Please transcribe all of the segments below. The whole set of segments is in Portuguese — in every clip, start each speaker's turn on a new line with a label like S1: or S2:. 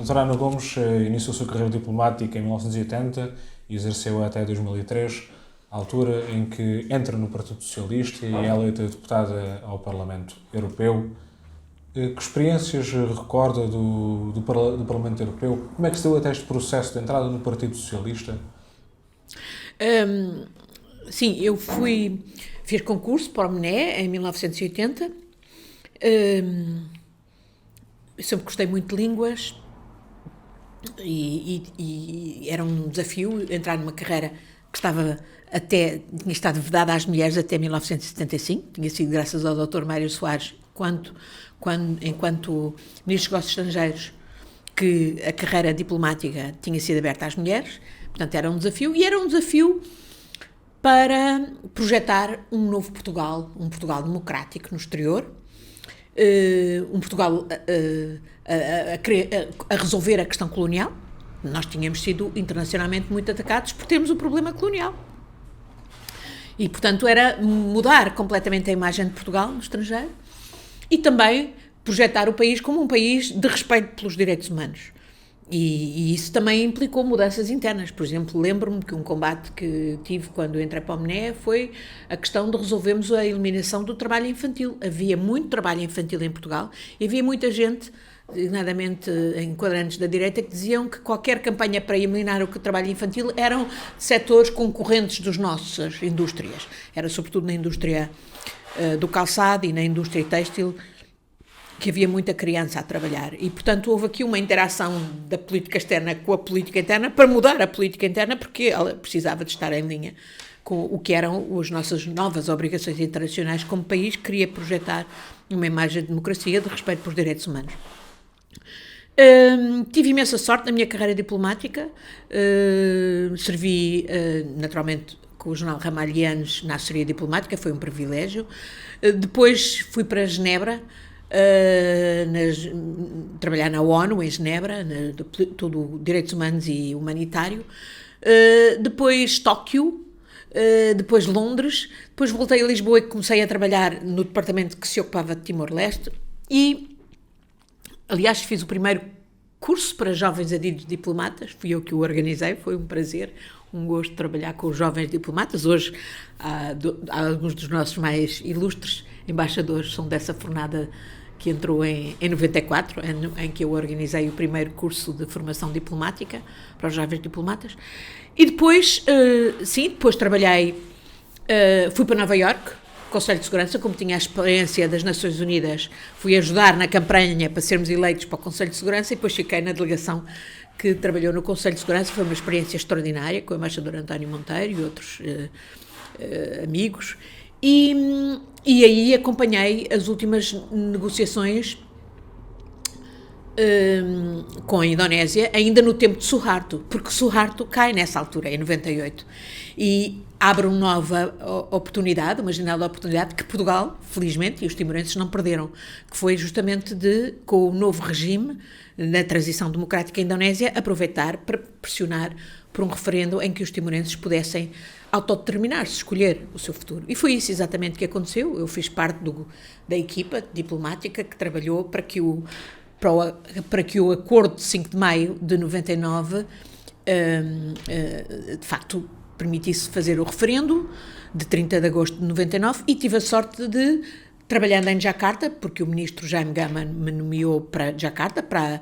S1: António Ana Gomes iniciou a sua carreira diplomática em 1980 e exerceu até 2003, a altura em que entra no Partido Socialista e é eleita deputada ao Parlamento Europeu. Que experiências recorda do Parlamento Europeu? Como é que se deu até este processo de entrada no Partido Socialista?
S2: Hum, sim, fiz concurso para o MNE em 1980. Eu sempre gostei muito de línguas e era um desafio entrar numa carreira que tinha estado vedada às mulheres até 1975. Tinha sido graças ao Dr. Mário Soares, enquanto Ministro dos Negócios Estrangeiros, que a carreira diplomática tinha sido aberta às mulheres. Portanto, era um desafio, e era um desafio para projetar um novo Portugal, um Portugal democrático no exterior, um Portugal a resolver a questão colonial. Nós tínhamos sido internacionalmente muito atacados por termos o problema colonial. E, portanto, era mudar completamente a imagem de Portugal no estrangeiro e também projetar o país como um país de respeito pelos direitos humanos. E isso também implicou mudanças internas. Por exemplo, lembro-me que um combate que tive quando entrei para o MNE foi a questão de resolvermos a eliminação do trabalho infantil. Havia muito trabalho infantil em Portugal e havia muita gente, designadamente em quadrantes da direita, que diziam que qualquer campanha para eliminar o trabalho infantil eram setores concorrentes das nossas indústrias. Era sobretudo na indústria do calçado e na indústria têxtil que havia muita criança a trabalhar. E, portanto, houve aqui uma interação da política externa com a política interna para mudar a política interna, porque ela precisava de estar em linha com o que eram as nossas novas obrigações internacionais como país, que queria projetar uma imagem de democracia, de respeito pelos direitos humanos. Tive imensa sorte na minha carreira diplomática. Servi, naturalmente, com o jornal Ramalhianos na assessoria diplomática, foi um privilégio. Depois fui para Genebra, trabalhar na ONU em Genebra, tudo direitos humanos e humanitário. Depois Tóquio, depois Londres, depois voltei a Lisboa e comecei a trabalhar no departamento que se ocupava de Timor-Leste e, aliás, fiz o primeiro curso para jovens adidos diplomatas, fui eu que o organizei, foi um prazer, um gosto trabalhar com os jovens diplomatas. Hoje, alguns dos nossos mais ilustres embaixadores são dessa fornada que entrou em 94, em que eu organizei o primeiro curso de formação diplomática para os jovens diplomatas. E depois, depois trabalhei, fui para Nova Iorque, Conselho de Segurança, como tinha a experiência das Nações Unidas, fui ajudar na campanha para sermos eleitos para o Conselho de Segurança e depois fiquei na delegação que trabalhou no Conselho de Segurança. Foi uma experiência extraordinária com o embaixador António Monteiro e outros amigos. E aí acompanhei as últimas negociações com a Indonésia, ainda no tempo de Suharto, porque Suharto cai nessa altura, em 98, e abre uma nova oportunidade, uma janela de oportunidade que Portugal, felizmente, e os timorenses não perderam, que foi justamente com o novo regime, na transição democrática Indonésia, aproveitar para pressionar por um referendo em que os timorenses pudessem autodeterminar-se, escolher o seu futuro. E foi isso exatamente que aconteceu. Eu fiz parte da equipa diplomática que trabalhou para que o acordo de 5 de maio de 99 de facto permitisse fazer o referendo de 30 de agosto de 99 e tive a sorte de, trabalhando em Jakarta, porque o ministro Jaime Gama me nomeou para Jakarta para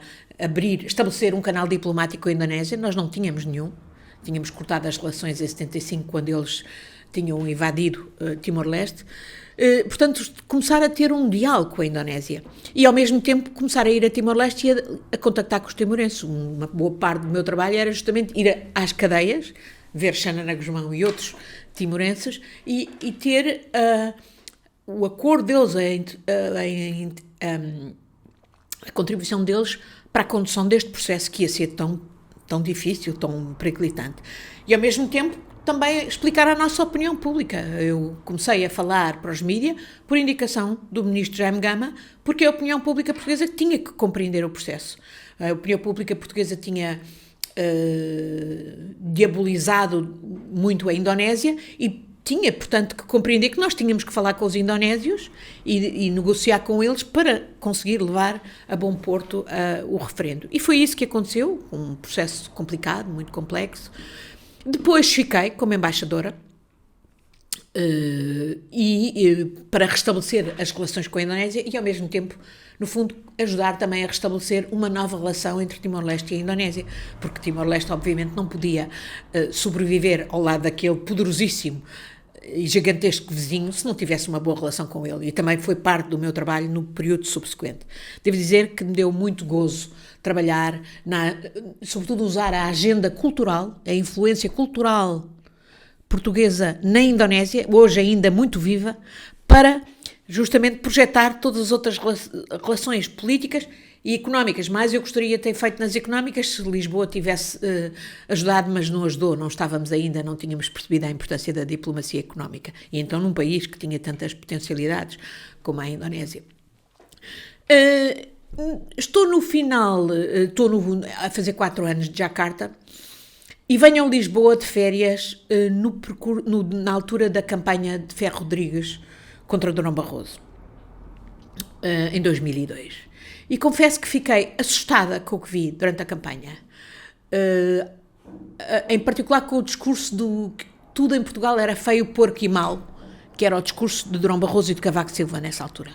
S2: estabelecer um canal diplomático com a Indonésia. Nós não tínhamos nenhum. Tínhamos cortado as relações em 75, quando eles tinham invadido Timor-Leste. Portanto, começar a ter um diálogo com a Indonésia. E, ao mesmo tempo, começar a ir a Timor-Leste e a contactar com os timorenses. Uma boa parte do meu trabalho era justamente ir às cadeias, ver Xanana Guzmão e outros timorenses, e ter o acordo deles, a contribuição deles para a condução deste processo que ia ser tão difícil, tão periclitante. E, ao mesmo tempo, também explicar a nossa opinião pública. Eu comecei a falar para os mídias por indicação do ministro Jaime Gama, porque a opinião pública portuguesa tinha que compreender o processo. A opinião pública portuguesa tinha diabolizado muito a Indonésia e tinha, portanto, que compreender que nós tínhamos que falar com os indonésios e negociar com eles para conseguir levar a bom porto o referendo. E foi isso que aconteceu, um processo complicado, muito complexo. Depois fiquei como embaixadora para restabelecer as relações com a Indonésia e, ao mesmo tempo, no fundo, ajudar também a restabelecer uma nova relação entre Timor-Leste e a Indonésia, porque Timor-Leste, obviamente, não podia sobreviver ao lado daquele poderosíssimo e gigantesco vizinho se não tivesse uma boa relação com ele, e também foi parte do meu trabalho no período subsequente. Devo dizer que me deu muito gozo trabalhar, sobretudo usar a agenda cultural, a influência cultural portuguesa na Indonésia, hoje ainda muito viva, para justamente projetar todas as outras relações políticas e económicas. Mas eu gostaria de ter feito nas económicas se Lisboa tivesse ajudado, mas não ajudou, não estávamos ainda, não tínhamos percebido a importância da diplomacia económica. E então num país que tinha tantas potencialidades como a Indonésia. Estou no final, a fazer 4 anos de Jakarta, e venho a Lisboa de férias na altura da campanha de Ferro Rodrigues contra Durão Barroso, em 2002. E confesso que fiquei assustada com o que vi durante a campanha, em particular com o discurso que tudo em Portugal era feio, porco e mau, que era o discurso de Durão Barroso e de Cavaco Silva nessa altura.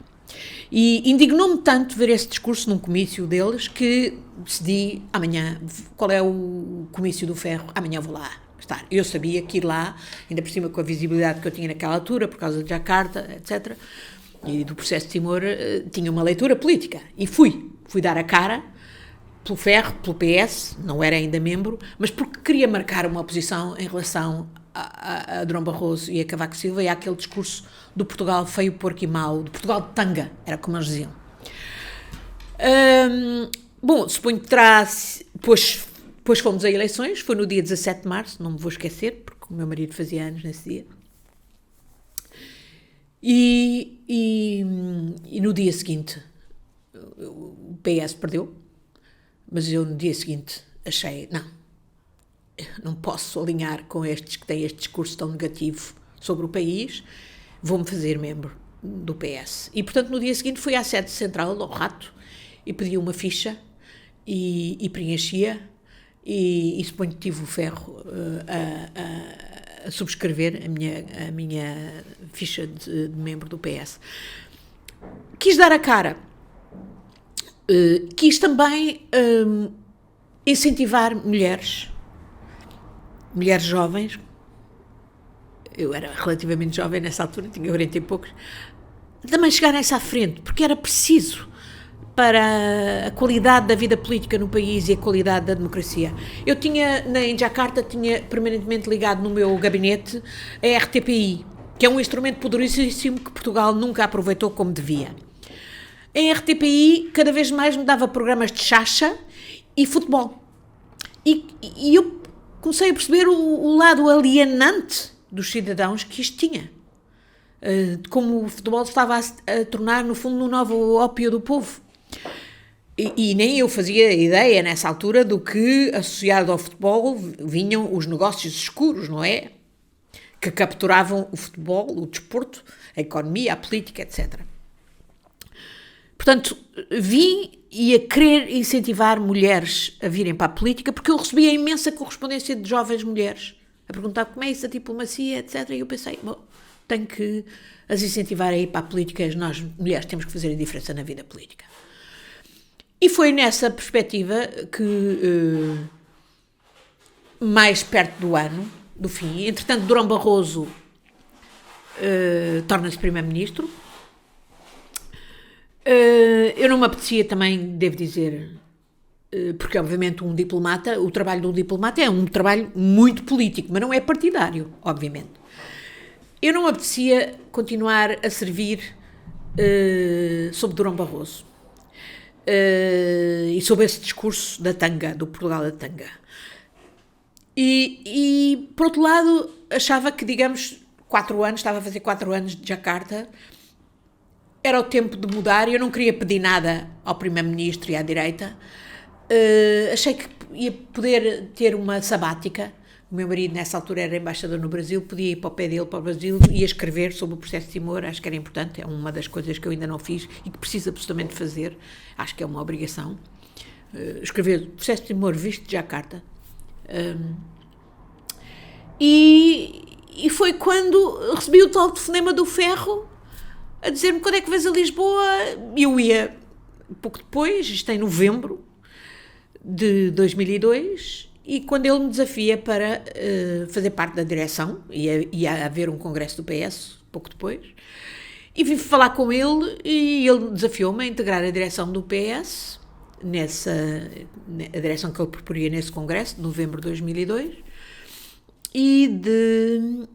S2: E indignou-me tanto ver esse discurso num comício deles que decidi, amanhã, qual é o comício do Ferro? Amanhã vou lá estar. Eu sabia que ir lá, ainda por cima com a visibilidade que eu tinha naquela altura, por causa de Jakarta, etc., e do processo de Timor, tinha uma leitura política. E fui dar a cara pelo Ferro, pelo PS, não era ainda membro, mas porque queria marcar uma posição em relação a Durão Barroso e a Cavaco Silva e àquele discurso do Portugal feio, porco e mau, do Portugal de tanga, era como eles diziam. Bom, suponho que depois fomos a eleições, foi no dia 17 de março, não me vou esquecer, porque o meu marido fazia anos nesse dia. E no dia seguinte, o PS perdeu, mas eu no dia seguinte achei, não posso alinhar com estes que têm este discurso tão negativo sobre o país, vou-me fazer membro do PS. E, portanto, no dia seguinte fui à sede central, ao Rato, e pedi uma ficha e preenchia, e suponho que tive o Ferro a subscrever a minha ficha de membro do PS. Quis dar a cara, quis também incentivar mulheres jovens. Eu era relativamente jovem nessa altura, tinha 40 e poucos, também chegarem-se à frente, porque era preciso para a qualidade da vida política no país e a qualidade da democracia. Eu em Jakarta, tinha permanentemente ligado no meu gabinete a RTPI, que é um instrumento poderosíssimo que Portugal nunca aproveitou como devia. Em RTPI, cada vez mais me dava programas de chacha e futebol. E eu comecei a perceber o lado alienante dos cidadãos que isto tinha. De como o futebol estava a tornar, no fundo, um novo ópio do povo. E nem eu fazia ideia, nessa altura, do que, associado ao futebol, vinham os negócios escuros, não é? Que capturavam o futebol, o desporto, a economia, a política, etc. Portanto, vim e a querer incentivar mulheres a virem para a política, porque eu recebia imensa correspondência de jovens mulheres a perguntar como é isso, a diplomacia, etc. E eu pensei, tenho que as incentivar a ir para a política, nós mulheres temos que fazer a diferença na vida política. E foi nessa perspectiva que, mais perto do ano, do fim, entretanto, Durão Barroso torna-se primeiro-ministro. Eu não me apetecia também, devo dizer, porque obviamente o trabalho de um diplomata é um trabalho muito político, mas não é partidário, obviamente. Eu não me apetecia continuar a servir sob Durão Barroso e sob esse discurso da tanga, do Portugal da tanga. E por outro lado, achava que, digamos, estava a fazer 4 anos de Jakarta, era o tempo de mudar, eu não queria pedir nada ao primeiro-ministro e à direita, achei que ia poder ter uma sabática, O meu marido, nessa altura, era embaixador no Brasil, podia ir para o pé dele, para o Brasil, e escrever sobre o processo de Timor. Acho que era importante, é uma das coisas que eu ainda não fiz e que preciso absolutamente fazer. Acho que é uma obrigação. Escrever o processo de Timor visto de Jacarta. E foi quando recebi o tal telefonema do Ferro a dizer-me quando é que vais a Lisboa. Eu ia pouco depois, isto em novembro de 2002, e quando ele me desafia para fazer parte da direção, ia haver um congresso do PS pouco depois, e vim falar com ele e ele desafiou-me a integrar a direção do PS, a direção que ele proporia nesse congresso, de novembro de 2002, e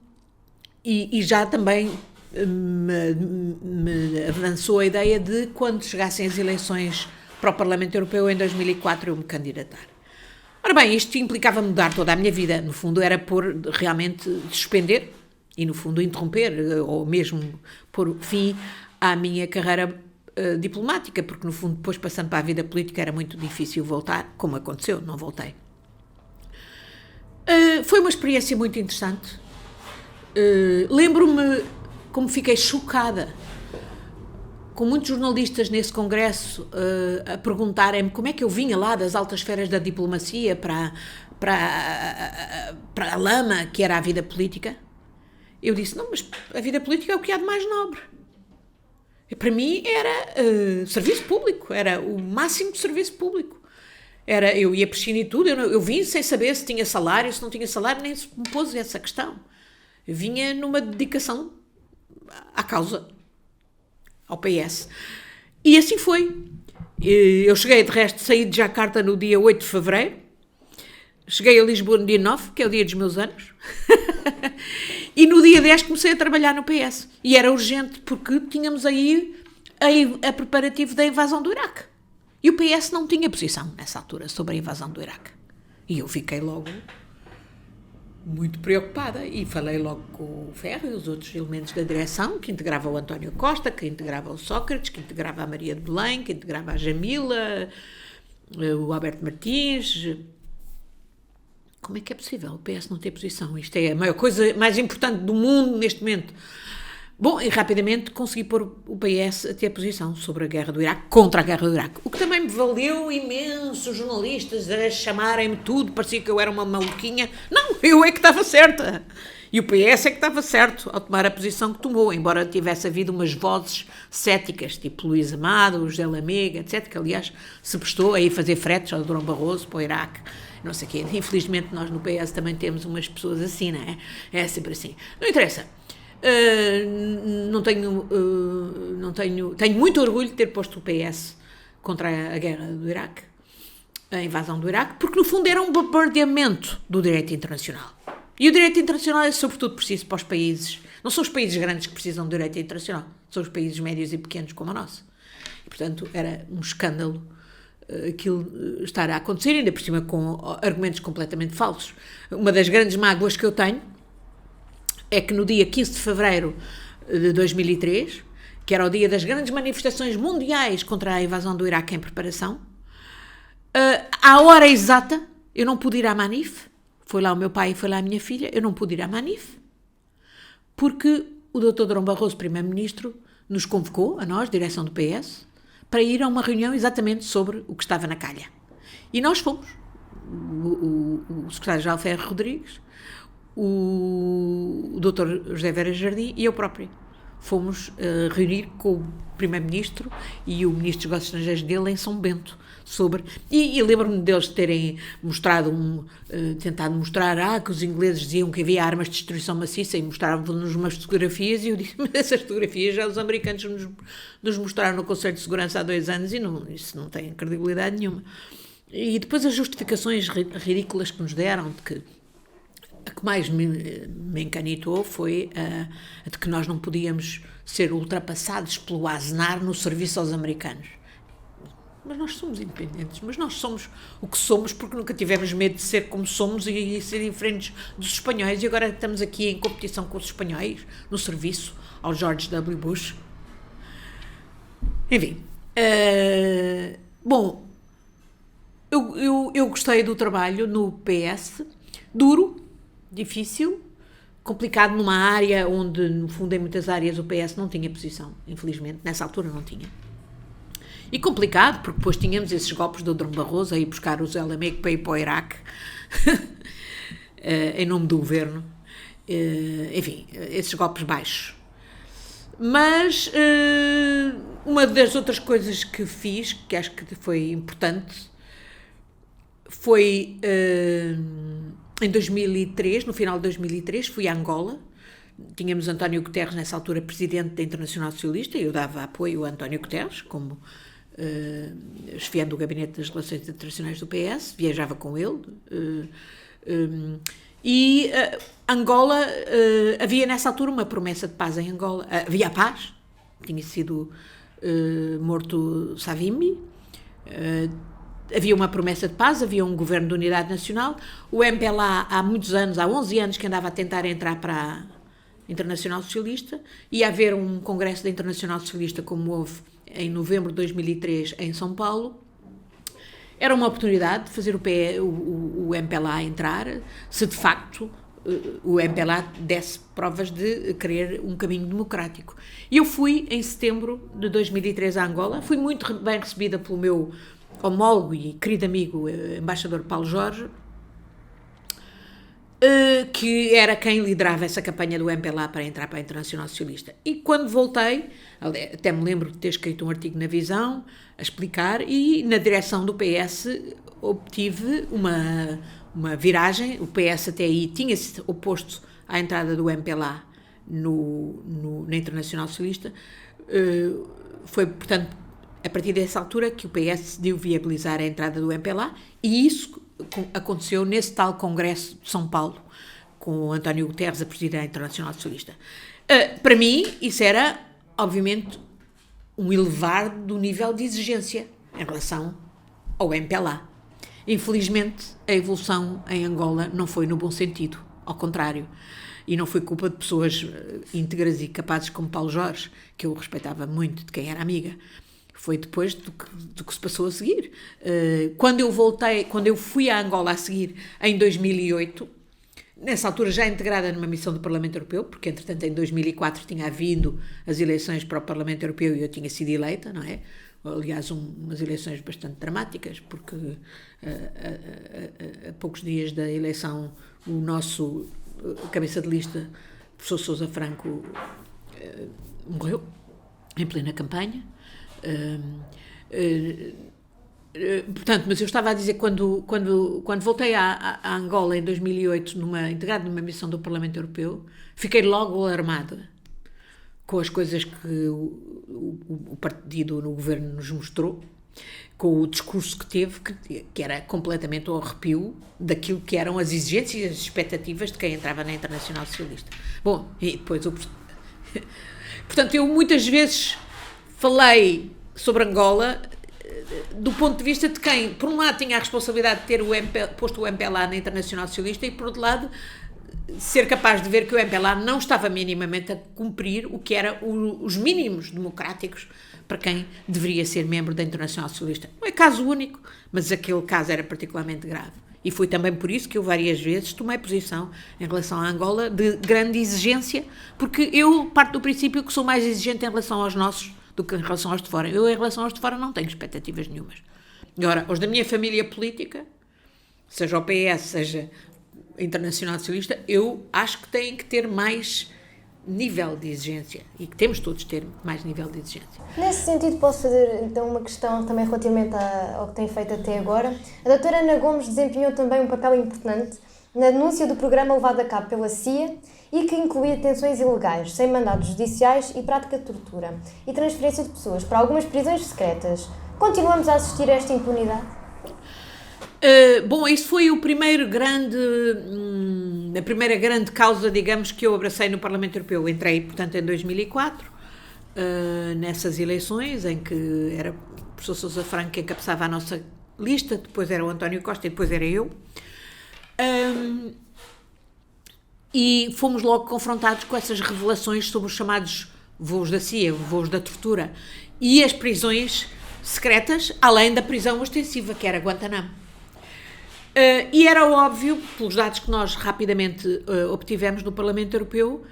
S2: já também me avançou a ideia de, quando chegassem as eleições para o Parlamento Europeu em 2004, eu me candidatar. Ora bem, isto implicava mudar toda a minha vida. No fundo, era realmente suspender e, no fundo, interromper ou mesmo pôr fim à minha carreira diplomática, porque, no fundo, depois, passando para a vida política, era muito difícil voltar, como aconteceu, não voltei. Foi uma experiência muito interessante. Lembro-me como fiquei chocada com muitos jornalistas nesse congresso a perguntarem-me como é que eu vinha lá das altas esferas da diplomacia para a lama que era a vida política. Eu disse, não, mas a vida política é o que há de mais nobre. E para mim era serviço público, era o máximo de serviço público. Eu ia prescindir tudo, eu vim sem saber se tinha salário, se não tinha salário, nem se me pôs essa questão. Eu vinha numa dedicação à causa, ao PS. E assim foi. Eu cheguei, de resto, saí de Jacarta no dia 8 de fevereiro, cheguei a Lisboa no dia 9, que é o dia dos meus anos, e no dia 10 comecei a trabalhar no PS. E era urgente, porque tínhamos aí a preparativo da invasão do Iraque. E o PS não tinha posição, nessa altura, sobre a invasão do Iraque. E eu fiquei logo muito preocupada e falei logo com o Ferro e os outros elementos da direção, que integrava o António Costa, que integrava o Sócrates, que integrava a Maria de Belém, que integrava a Jamila, o Alberto Martins. Como é que é possível o PS não ter posição? Isto é a maior coisa mais importante do mundo neste momento. Bom, e rapidamente consegui pôr o PS a ter posição sobre a guerra do Iraque, contra a guerra do Iraque. O que também me valeu imensos jornalistas a chamarem-me tudo, parecia que eu era uma maluquinha. Não, eu é que estava certa. E o PS é que estava certo ao tomar a posição que tomou, embora tivesse havido umas vozes céticas, tipo Luís Amado, José Lamega, etc., que aliás se prestou a ir fazer fretes ao Durão Barroso para o Iraque, não sei o quê. Infelizmente nós no PS também temos umas pessoas assim, não é? É sempre assim. Não interessa. Tenho muito orgulho de ter posto o PS contra a guerra do Iraque, a invasão do Iraque, porque no fundo era um bombardeamento do direito internacional. E o direito internacional é sobretudo preciso para os países, não são os países grandes que precisam do direito internacional, são os países médios e pequenos como o nosso. E, portanto, era um escândalo aquilo estar a acontecer, ainda por cima com argumentos completamente falsos. Uma das grandes mágoas que eu tenho é que no dia 15 de fevereiro de 2003, que era o dia das grandes manifestações mundiais contra a invasão do Iraque em preparação, à hora exata, eu não pude ir à Manif, foi lá o meu pai e foi lá a minha filha, eu não pude ir à Manif, porque o Dr. Durão Barroso, Primeiro-Ministro, nos convocou, a nós, direção do PS, para ir a uma reunião exatamente sobre o que estava na calha. E nós fomos, o secretário-geral Ferro Rodrigues, o Dr. José Vera Jardim e eu própria. Fomos reunir com o Primeiro-Ministro e o Ministro dos Negócios Estrangeiros dele em São Bento sobre... E lembro-me deles terem tentado mostrar que os ingleses diziam que havia armas de destruição maciça e mostravam-nos umas fotografias e eu disse, mas essas fotografias já os americanos nos mostraram no Conselho de Segurança há 2 anos e isso não tem credibilidade nenhuma. E depois as justificações ridículas que nos deram de que a que mais me encanitou foi a de que nós não podíamos ser ultrapassados pelo Aznar no serviço aos americanos. Mas nós somos independentes, mas nós somos o que somos porque nunca tivemos medo de ser como somos e ser diferentes dos espanhóis e agora estamos aqui em competição com os espanhóis no serviço ao George W. Bush. Enfim, bom, eu gostei do trabalho no PS, duro, difícil, complicado numa área onde, no fundo, em muitas áreas o PS não tinha posição, infelizmente, nessa altura não tinha. E complicado, porque depois tínhamos esses golpes do Durão Barroso a ir buscar o Zé Lamego para ir para o Iraque, em nome do governo. Enfim, esses golpes baixos. Mas uma das outras coisas que fiz, que acho que foi importante, foi em 2003, no final de 2003, fui a Angola. Tínhamos António Guterres, nessa altura, presidente da Internacional Socialista, e eu dava apoio a António Guterres, como chefiando o Gabinete das Relações Internacionais do PS, viajava com ele. Angola, havia nessa altura uma promessa de paz em Angola. Havia a paz, tinha sido morto Savimbi, havia uma promessa de paz, havia um governo de unidade nacional. O MPLA há muitos anos, há 11 anos que andava a tentar entrar para a Internacional Socialista, ia haver um congresso da Internacional Socialista como houve em novembro de 2003 em São Paulo. Era uma oportunidade de fazer o MPLA entrar, se de facto o MPLA desse provas de querer um caminho democrático. E eu fui em setembro de 2003 a Angola, fui muito bem recebida pelo meu homólogo e querido amigo, embaixador Paulo Jorge, que era quem liderava essa campanha do MPLA para entrar para a Internacional Socialista. E quando voltei, até me lembro de ter escrito um artigo na Visão a explicar, e na direção do PS obtive uma viragem. O PS até aí tinha-se oposto à entrada do MPLA na Internacional Socialista. Foi, portanto, a partir dessa altura que o PS decidiu viabilizar a entrada do MPLA, e isso aconteceu nesse tal Congresso de São Paulo, com o António Guterres a presidir a Internacional Socialista. Para mim, isso era, obviamente, um elevar do nível de exigência em relação ao MPLA. Infelizmente, a evolução em Angola não foi no bom sentido, ao contrário. E não foi culpa de pessoas íntegras e capazes como Paulo Jorge, que eu respeitava muito, de quem era amiga. Foi depois do que se passou a seguir. Quando eu fui a Angola a seguir, em 2008, nessa altura já integrada numa missão do Parlamento Europeu, porque entretanto em 2004 tinha havido as eleições para o Parlamento Europeu e eu tinha sido eleita, não é? Aliás, umas eleições bastante dramáticas, porque a poucos dias da eleição o nosso cabeça de lista, o professor Sousa Franco, morreu em plena campanha. Portanto, mas eu estava a dizer, quando voltei a Angola em 2008, integrado numa missão do Parlamento Europeu, fiquei logo alarmada com as coisas que o partido no governo nos mostrou, com o discurso que teve, que era completamente ao arrepio daquilo que eram as exigências e as expectativas de quem entrava na Internacional Socialista. Bom, e depois portanto, eu muitas vezes falei sobre Angola do ponto de vista de quem, por um lado, tinha a responsabilidade de ter posto o MPLA na Internacional Socialista e, por outro lado, ser capaz de ver que o MPLA não estava minimamente a cumprir o que eram os mínimos democráticos para quem deveria ser membro da Internacional Socialista. Não é caso único, mas aquele caso era particularmente grave. E foi também por isso que eu várias vezes tomei posição em relação à Angola de grande exigência, porque eu parto do princípio que sou mais exigente em relação aos nossos do que em relação aos de fora. Eu, em relação aos de fora, não tenho expectativas nenhumas. Agora, os da minha família política, seja o PS, seja a Internacional Socialista, eu acho que têm que ter mais nível de exigência e que temos todos de ter mais nível de exigência.
S3: Nesse sentido, posso fazer então uma questão também relativamente ao que tem feito até agora. A doutora Ana Gomes desempenhou também um papel importante na denúncia do programa levado a cabo pela CIA e que incluía detenções ilegais, sem mandados judiciais e prática de tortura e transferência de pessoas para algumas prisões secretas. Continuamos a assistir a esta impunidade?
S2: Bom, isso foi a primeira grande causa, digamos, que eu abracei no Parlamento Europeu. Entrei, portanto, em 2004, nessas eleições, em que era o professor Sousa Franco que encabeçava a nossa lista, depois era o António Costa e depois era eu. E fomos logo confrontados com essas revelações sobre os chamados voos da CIA, voos da tortura, e as prisões secretas, além da prisão ostensiva, que era Guantanamo. E era óbvio, pelos dados que nós rapidamente obtivemos no Parlamento Europeu,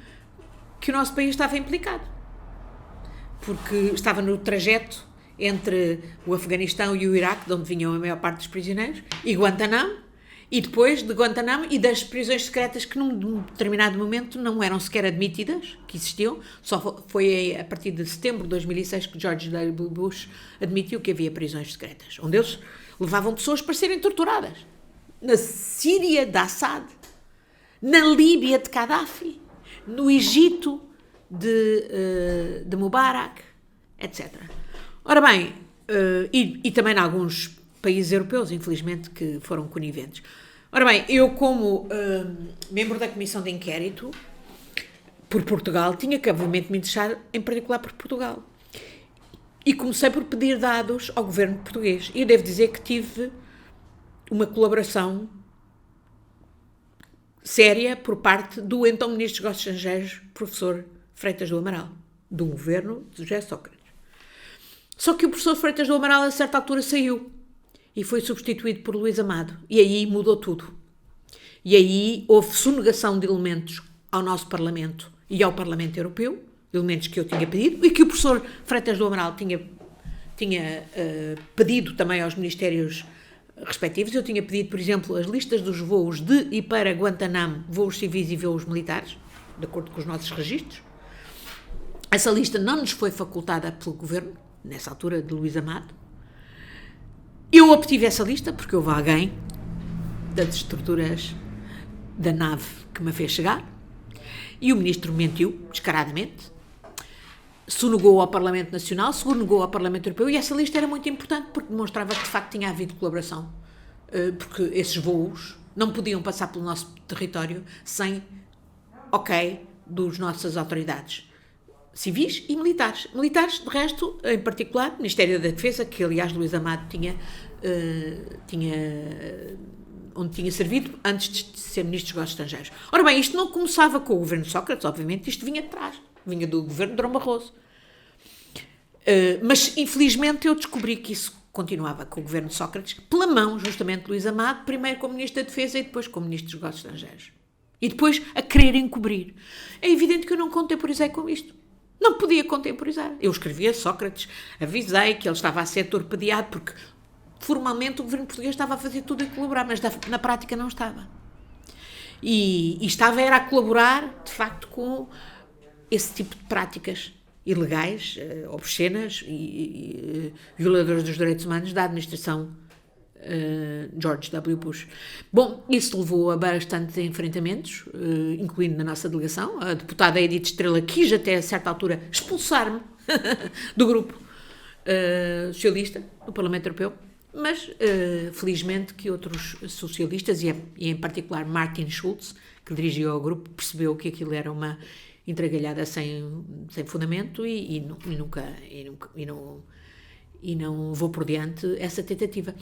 S2: que o nosso país estava implicado. Porque estava no trajeto entre o Afeganistão e o Iraque, de onde vinham a maior parte dos prisioneiros, e Guantánamo, e depois de Guantánamo e das prisões secretas que num determinado momento não eram sequer admitidas, que existiam, só foi a partir de setembro de 2006 que George W. Bush admitiu que havia prisões secretas, onde eles levavam pessoas para serem torturadas. Na Síria de Assad, na Líbia de Gaddafi, no Egito de Mubarak, etc. Ora bem, e também em alguns países europeus, infelizmente, que foram coniventes. Ora bem, eu como membro da Comissão de Inquérito por Portugal, tinha que obviamente me interessar em particular por Portugal. E comecei por pedir dados ao governo português. E eu devo dizer que tive uma colaboração séria por parte do então Ministro dos Negócios Estrangeiros, professor Freitas do Amaral, do governo de José Sócrates. Só que o professor Freitas do Amaral a certa altura saiu e foi substituído por Luís Amado. E aí mudou tudo. E aí houve sonegação de elementos ao nosso Parlamento e ao Parlamento Europeu, elementos que eu tinha pedido e que o professor Freitas do Amaral tinha pedido também aos ministérios respectivos. Eu tinha pedido, por exemplo, as listas dos voos de e para Guantánamo, voos civis e voos militares, de acordo com os nossos registros. Essa lista não nos foi facultada pelo governo, nessa altura de Luís Amado. Eu obtive essa lista porque houve alguém das estruturas da nave que me fez chegar e o ministro mentiu descaradamente, sonegou ao Parlamento Nacional, sonegou ao Parlamento Europeu, e essa lista era muito importante porque demonstrava que de facto tinha havido colaboração, porque esses voos não podiam passar pelo nosso território sem ok das nossas autoridades civis e militares. Militares, de resto, em particular, o Ministério da Defesa, que aliás Luís Amado onde tinha servido antes de ser Ministro dos Negócios Estrangeiros. Ora bem, isto não começava com o governo de Sócrates, obviamente, isto vinha de trás, vinha do governo de Durão Barroso. Mas, infelizmente, eu descobri que isso continuava com o governo de Sócrates, pela mão, justamente, de Luís Amado, primeiro como Ministro da Defesa e depois como Ministro dos Negócios Estrangeiros. E depois a querer encobrir. É evidente que eu não contemporizei com isto. Não podia contemporizar. Eu escrevi a Sócrates, avisei que ele estava a ser torpedeado, porque formalmente o governo português estava a fazer tudo e colaborar, mas na prática não estava. E era a colaborar, de facto, com esse tipo de práticas ilegais, obscenas e violadoras dos direitos humanos da administração George W. Bush. Bom, isso levou a bastantes enfrentamentos, incluindo na nossa delegação. A deputada Edith Estrela quis até a certa altura expulsar-me do grupo socialista do Parlamento Europeu, mas felizmente que outros socialistas, e em particular Martin Schulz, que dirigiu o grupo, percebeu que aquilo era uma entregalhada sem fundamento e não vou por diante essa tentativa.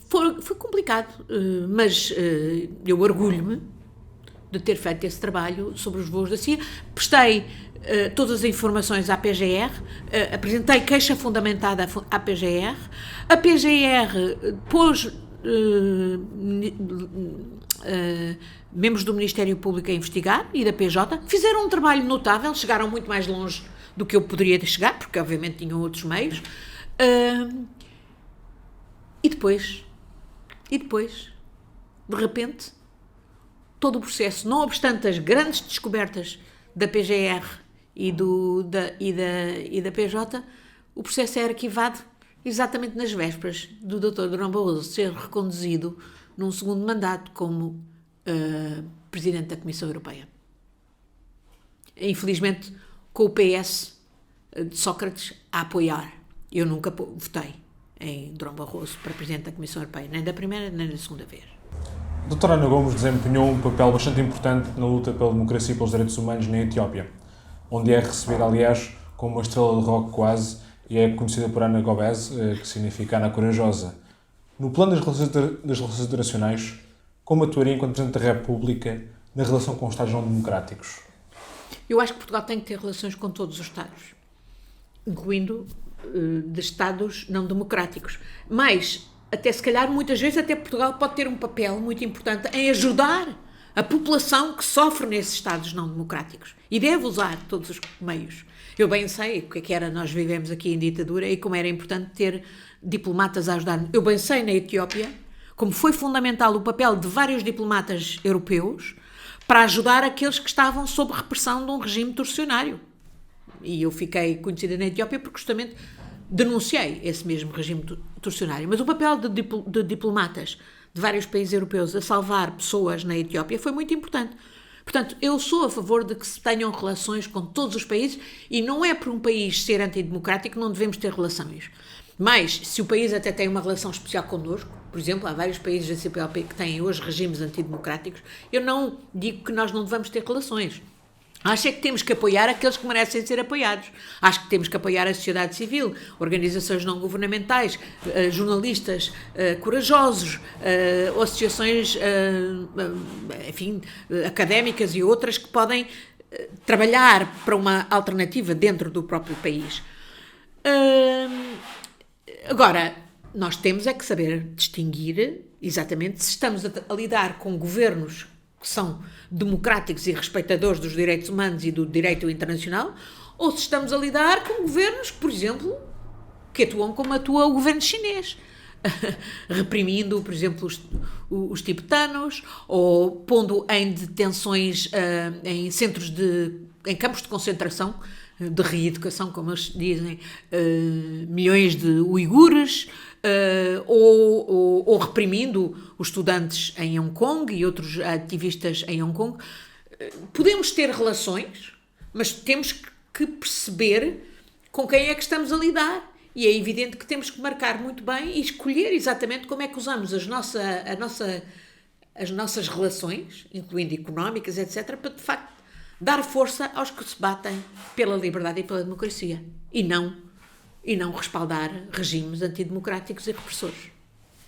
S2: Foi complicado, mas eu orgulho-me de ter feito esse trabalho sobre os voos da CIA. Prestei todas as informações à PGR, apresentei queixa fundamentada à PGR. A PGR pôs membros do Ministério Público a investigar e da PJ. Fizeram um trabalho notável, chegaram muito mais longe do que eu poderia chegar, porque obviamente tinham outros meios. E depois, de repente, todo o processo, não obstante as grandes descobertas da PGR e da PJ, o processo é arquivado exatamente nas vésperas do Dr. Durão Barroso ser reconduzido num segundo mandato como Presidente da Comissão Europeia. Infelizmente, com o PS de Sócrates a apoiar. Eu nunca votei em Durão Barroso para Presidente da Comissão Europeia, nem da primeira nem da segunda vez.
S1: A doutora Ana Gomes desempenhou um papel bastante importante na luta pela democracia e pelos direitos humanos na Etiópia, onde é recebida, aliás, como uma estrela de rock quase, e é conhecida por Ana Gobez, que significa Ana Corajosa. No plano das relações internacionais, como atuaria enquanto Presidente da República na relação com os Estados não democráticos?
S2: Eu acho que Portugal tem que ter relações com todos os Estados, incluindo de Estados não democráticos. Mas até se calhar muitas vezes até Portugal pode ter um papel muito importante em ajudar a população que sofre nesses Estados não democráticos e deve usar todos os meios. Eu bem sei o que era nós vivemos aqui em ditadura e como era importante ter diplomatas a ajudar. Eu bem sei na Etiópia como foi fundamental o papel de vários diplomatas europeus para ajudar aqueles que estavam sob repressão de um regime torcionário. E eu fiquei conhecida na Etiópia porque justamente denunciei esse mesmo regime torcionário. Mas o papel de diplomatas de vários países europeus a salvar pessoas na Etiópia foi muito importante. Portanto, eu sou a favor de que se tenham relações com todos os países e não é por um país ser antidemocrático que não devemos ter relações. Mas, se o país até tem uma relação especial connosco, por exemplo, há vários países da CPLP que têm hoje regimes antidemocráticos, eu não digo que nós não devamos ter relações. Acho é que temos que apoiar aqueles que merecem ser apoiados. Acho que temos que apoiar a sociedade civil, organizações não governamentais, jornalistas corajosos, associações, enfim, académicas e outras que podem trabalhar para uma alternativa dentro do próprio país. Agora, nós temos é que saber distinguir exatamente se estamos a lidar com governos que são democráticos e respeitadores dos direitos humanos e do direito internacional, ou se estamos a lidar com governos, por exemplo, que atuam como atua o governo chinês, reprimindo, por exemplo, os tibetanos, ou pondo em detenções, em centros em campos de concentração, de reeducação, como eles dizem, milhões de uigures, ou reprimindo os estudantes em Hong Kong e outros ativistas em Hong Kong. Podemos ter relações, mas temos que perceber com quem é que estamos a lidar. E é evidente que temos que marcar muito bem e escolher exatamente como é que usamos as nossas relações, incluindo económicas, etc., para, de facto, dar força aos que se batem pela liberdade e pela democracia. E não respaldar regimes antidemocráticos e repressores.